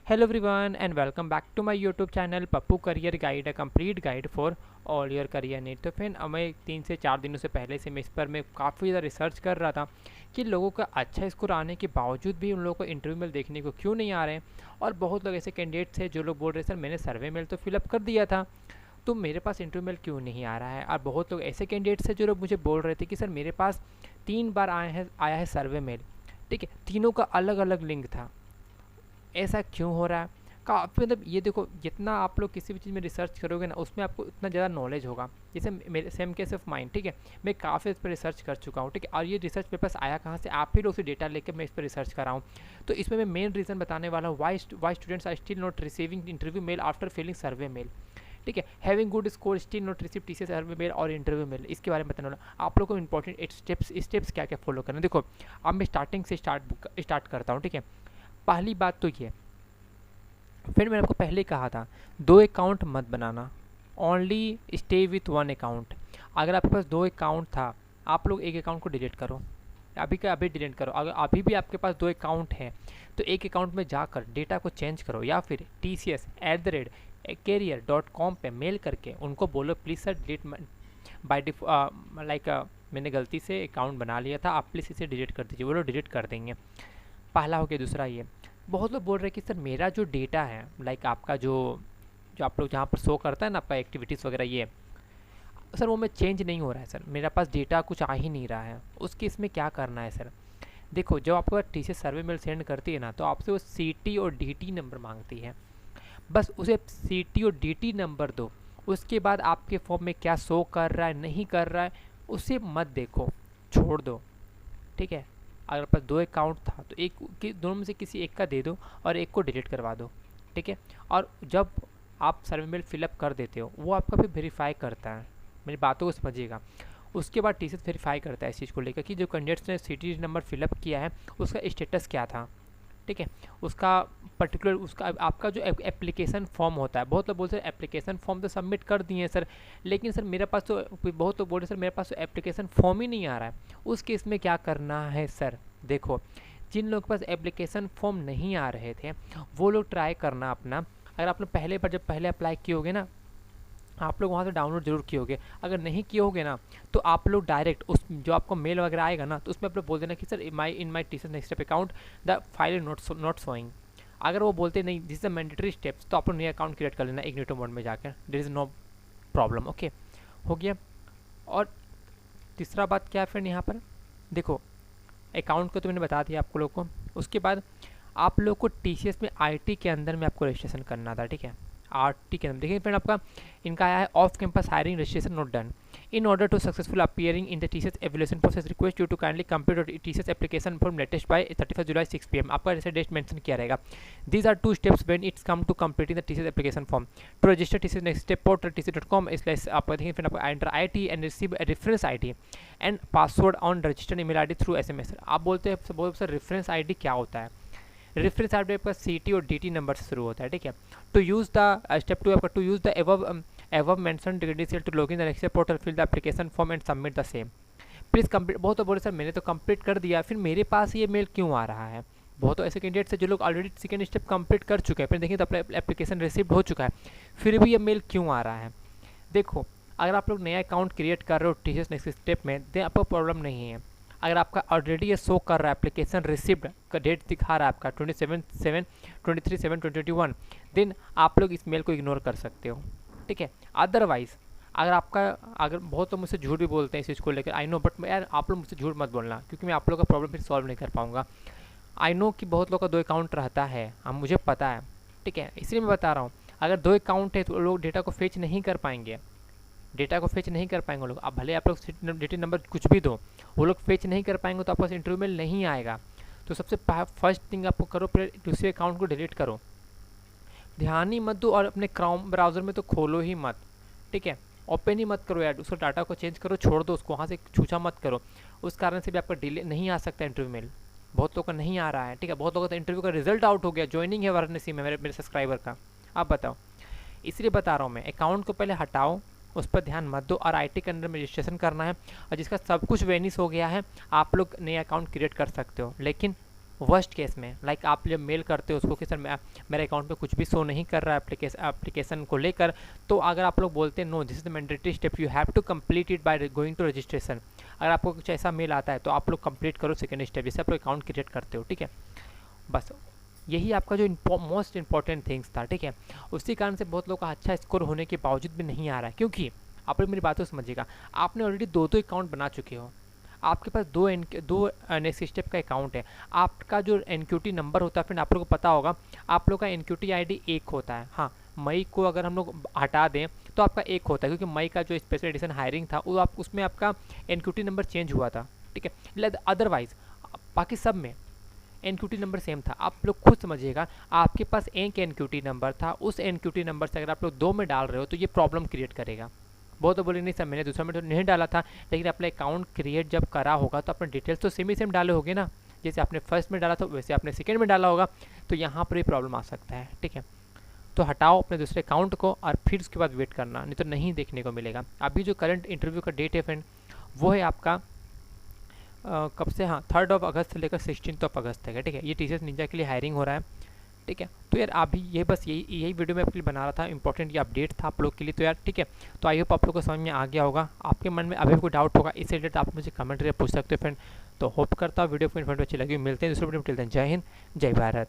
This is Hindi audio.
Hello everyone and welcome back to my YouTube channel Pappu career guide, a complete guide for all your career need. तो फिर मैं 3 से 4 दिनों से पहले से मैं इस पर मैं काफ़ी ज़्यादा रिसर्च कर रहा था कि लोगों का अच्छा स्कोर आने के बावजूद भी उन लोगों को इंटरव्यू मेल देखने को क्यों नहीं आ रहे हैं। और बहुत लोग ऐसे कैंडिडेट्स हैं जो लोग बोल रहे सर मैंने सर्वे मेल तो फिलअप कर दिया था, तो मेरे पास इंटरव्यू मेल क्यों नहीं आ रहा है। और बहुत लोग ऐसे कैंडिडेट्स हैं जो लोग मुझे बोल रहे थे कि सर मेरे पास 3 बार आया है सर्वे मेल, ठीक है, तीनों का अलग अलग लिंक था, ऐसा क्यों हो रहा है। काफ़ी मतलब ये देखो, जितना आप लोग किसी भी चीज़ में रिसर्च करोगे ना उसमें आपको उतना ज़्यादा नॉलेज होगा। जैसे मेरे सेम केस ऑफ माइंड, ठीक है, मैं काफ़ी इस पर रिसर्च कर चुका हूँ, ठीक है, और ये रिसर्च मेरे पास आया कहाँ से, आप ही लोग से डेटा लेकर मैं इस पर रिसर्च कर रहा हूँ। तो इसमें मैं मेन रीज़न बताने वाला हूँ why students are still not receiving interview mail after filling survey mail, ठीक है, having good score still not receive TCS survey mail और इंटरव्यू मेल। इसके बारे में बताने वाला आप लोग को इंपॉर्टेंट स्टेप्स क्या क्या फॉलो करना। देखो अब मैं स्टार्टिंग से स्टार्ट करता हूँ, ठीक है। पहली बात तो ये, फिर मैंने आपको पहले कहा था 2 अकाउंट मत बनाना, ओनली स्टे विथ 1 अकाउंट। अगर आपके पास 2 अकाउंट था, आप लोग एक अकाउंट को डिलीट करो, अभी का अभी डिलीट करो। अगर अभी भी आपके पास 2 अकाउंट हैं तो एक अकाउंट में जाकर डेटा को चेंज करो, या फिर tcs@career.com पे मेल करके उनको बोलो please sir delete by like मैंने गलती से अकाउंट बना लिया था, आप प्लीज़ इसे डिलीट कर दीजिए। वो लोग डिलीट कर देंगे। पहला हो गया। दूसरा ये, बहुत लोग बोल रहे हैं कि सर मेरा जो डेटा है, लाइक आपका जो जो आप लोग जहाँ पर शो करता है ना आपका एक्टिविटीज़ वगैरह, ये सर वो में चेंज नहीं हो रहा है, सर मेरा पास डेटा कुछ आ ही नहीं रहा है। उस केस में क्या करना है सर। देखो जब आपको टीसीएस सर्वे मेल सेंड करती है ना, तो आपसे वो सीटी और डीटी नंबर मांगती है, बस उसे सीटी और डीटी नंबर दो। उसके बाद आपके फॉर्म में क्या शो कर रहा है नहीं कर रहा है उसे मत देखो, छोड़ दो, ठीक है। अगर पास 2 अकाउंट था तो दोनों में से किसी एक का दे दो और एक को डिलीट करवा दो, ठीक है। और जब आप सर्वे मेल फिलअप कर देते हो वो आपका फिर वेरीफाई करता है, मेरी बातों को समझिएगा। उसके बाद टीसीएस वेरीफाई करता है इस चीज़ को लेकर कि जो कैंडिडेट्स ने सीटी नंबर फिलअप किया है उसका स्टेटस क्या था, ठीक है। उसका पर्टिकुलर उसका आपका जो एप्लीकेशन फॉर्म होता है, बहुत लोग बोलते हैं एप्लीकेशन फॉर्म तो सबमिट कर दिए हैं सर, लेकिन सर मेरे पास तो बहुत लोग बोल रहे सर मेरे पास तो एप्लीकेशन फॉर्म ही नहीं आ रहा है। उस केस में क्या करना है सर, देखो जिन लोगों के पास एप्लीकेशन फॉर्म नहीं आ रहे थे वो लोग ट्राई करना अपना, अगर आपने पहले बार जब पहले अप्लाई किए होगे ना, आप लोग वहाँ से डाउनलोड जरूर किए होगे। अगर नहीं किए होगे ना तो आप लोग डायरेक्ट उस जो आपको मेल वगैरह आएगा ना तो उसमें आप लोग बोल देना कि sir in my TCS next step account the file is not showing. अगर वो बोलते नहीं this is the mandatory steps, तो आप लोग नया अकाउंट क्रिएट कर लेना इग्निटो मोड में जाकर, there is no problem. Okay, हो गया। और तीसरा बात क्या है फिर यहाँ पर, देखो अकाउंट को तो मैंने बता दिया आपको लोग को। उसके बाद आप लोग को टीसीएस में आईटी के अंदर में आपको रजिस्ट्रेशन करना था, ठीक है। आरटी के अंदर देखिए फ्रेंड, आपका इनका आया है off campus hiring registration not done in order to successful appearing in the TCS evaluation process request you to kindly complete TCS application form latest by 31 July 6 PM। आपका जैसे डेट मेंशन किया रहेगा। These are 2 steps when it's come to completing the TCS application form to register TCS next step portal tcs.com slash, आपका देखिए फ्रेंड आपको enter IT and receive reference ID and password on registered email ID through SMS. आप बोलते हैं बहुत सर रेफरेंस आईडी क्या होता है। रेफरेंस आईडी आपका सीटी और डीटी नंबर से शुरू होता है, ठीक है। टू यूज़ द स्टेप 2 आपका to use the above mentioned credential to log in the Nexus portal, fill the application form and submit the same. Please complete. बहुत तो बोले सर मैंने तो कंप्लीट कर दिया, फिर मेरे पास ये मेल क्यों आ रहा है। बहुत तो ऐसे कैंडिडेट्स हैं जो लोग ऑलरेडी सेकंड स्टेप कंप्लीट कर चुके हैं, फिर देखिए तो अपना एप्लीकेशन रिसीव हो चुका है, फिर भी ये मेल क्यों आ रहा है। देखो अगर आप लोग नया अकाउंट क्रिएट कर रहे हो टीसीएस नेक्स्ट स्टेप में, देन आपको प्रॉब्लम नहीं है। अगर आपका ऑलरेडी ये शो कर रहा है एप्लीकेशन रिसिप्ट का डेट दिखा रहा है आपका 27/7/23/7/2021, देन आप लोग इस मेल को इग्नोर कर सकते हो, ठीक है। अदरवाइज़ अगर बहुत तो मुझसे झूठ भी बोलते हैं इस चीज़ को लेकर, आई नो, बट यार आप लोग मुझसे झूठ मत बोलना क्योंकि मैं आप लोग का प्रॉब्लम फिर सॉल्व नहीं कर पाऊंगा। आई नो कि बहुत लोग का 2 अकाउंट रहता है, हम मुझे पता है, ठीक है, इसलिए मैं बता रहा हूँ। अगर 2 अकाउंट है तो लोग डेटा को फेच नहीं कर पाएंगे, लोग। अब भले आप लोग डेटा नंबर कुछ भी दो, वो लोग फेच नहीं कर पाएंगे तो आपके पास इंटरव्यू मेल नहीं आएगा। तो सबसे फर्स्ट थिंग आपको करो, फिर दूसरे अकाउंट को डिलीट करो, ध्यान ही मत दो, और अपने क्रोम ब्राउज़र में तो खोलो ही मत, ठीक है, ओपन ही मत करो यार, उसको डाटा को चेंज करो, छोड़ दो उसको, वहाँ से छूछा मत करो। उस कारण से भी आपका डिले नहीं आ सकता इंटरव्यू मेल, बहुत लोगों का नहीं आ रहा है, ठीक है। बहुत लोगों का इंटरव्यू का रिजल्ट आउट हो गया, ज्वाइनिंग है वाराणसी में मेरे सब्सक्राइबर का। आप बताओ, इसलिए बता रहा हूँ मैं, अकाउंट को पहले हटाओ, उस पर ध्यान मत दो, और आईटी के अंदर में रजिस्ट्रेशन करना है। और जिसका सब कुछ वेनिस हो गया है आप लोग नया अकाउंट क्रिएट कर सकते हो, लेकिन वर्स्ट केस में लाइक आप जब मेल करते हो उसको कि सर मेरे अकाउंट में कुछ भी शो नहीं कर रहा है एप्लीकेशन को लेकर, तो अगर आप लोग बोलते हैं no this is the mandatory step you have to complete it by going to registration, अगर आपको कुछ ऐसा मेल आता है तो आप लोग कंप्लीट करो सेकेंड स्टेप, जैसे आप लोग अकाउंट क्रिएट करते हो, ठीक है। बस यही आपका जो मोस्ट इंपॉर्टेंट थिंग्स था, ठीक है। उसी कारण से बहुत लोग का अच्छा स्कोर होने के बावजूद भी नहीं आ रहा है, क्योंकि आप लोग मेरी बात को समझिएगा, आपने ऑलरेडी दो अकाउंट बना चुके हो, आपके पास दो नेक्स्ट स्टेप का अकाउंट है, आपका जो एनक्यूटी नंबर होता है, फिर आप लोग को पता होगा आप लोग का एनक्यूटी आईडी एक होता है। हाँ, मई को अगर हम लोग हटा दें तो आपका एक होता है, क्योंकि मई का जो स्पेशल एडिशन हायरिंग था वो आप उसमें आपका एनक्यूटी नंबर चेंज हुआ था, ठीक है। अदरवाइज बाकी सब में एनक्यूटी नंबर सेम था। आप लोग खुद समझिएगा, आपके पास एक एनक्यूटी नंबर था, उस एनक्यूटी नंबर से अगर आप लोग दो में डाल रहे हो तो ये प्रॉब्लम क्रिएट करेगा। बहुत तो बोले नहीं सर मैंने दूसरा में तो नहीं डाला था, लेकिन अपना अकाउंट क्रिएट जब करा होगा तो अपने डिटेल्स तो सेम ही सेम डाले होगे ना, जैसे आपने फर्स्ट में डाला था वैसे आपने सेकेंड में डाला होगा, तो यहाँ पर भी प्रॉब्लम आ सकता है, ठीक है। तो हटाओ अपने दूसरे अकाउंट को और फिर उसके बाद वेट करना, नहीं तो नहीं देखने को मिलेगा। अभी जो करंट इंटरव्यू का डेट है फ्रेंड वो है आपका कब से, हाँ 3 अगस्त से लेकर 16 अगस्त तक है, ठीक है। ये टीचर्स निंजा के लिए हायरिंग हो रहा है, ठीक है। तो यार अभी ये बस यही वीडियो मैं आपके लिए बना रहा था, इंपॉर्टेंट ये अपडेट था आप लोग के लिए, तो यार ठीक है। तो आई होप आप लोग को समझ में आ गया होगा, आपके मन में अभी कोई डाउट होगा इस रिलेटेड आप मुझे कमेंट करके पूछ सकते हो फ्रेंड। तो होप करता हूँ वीडियो फ्रेंड अच्छी लगी, मिलते हैं दूसरे वीडियो में, जय हिंद जय भारत।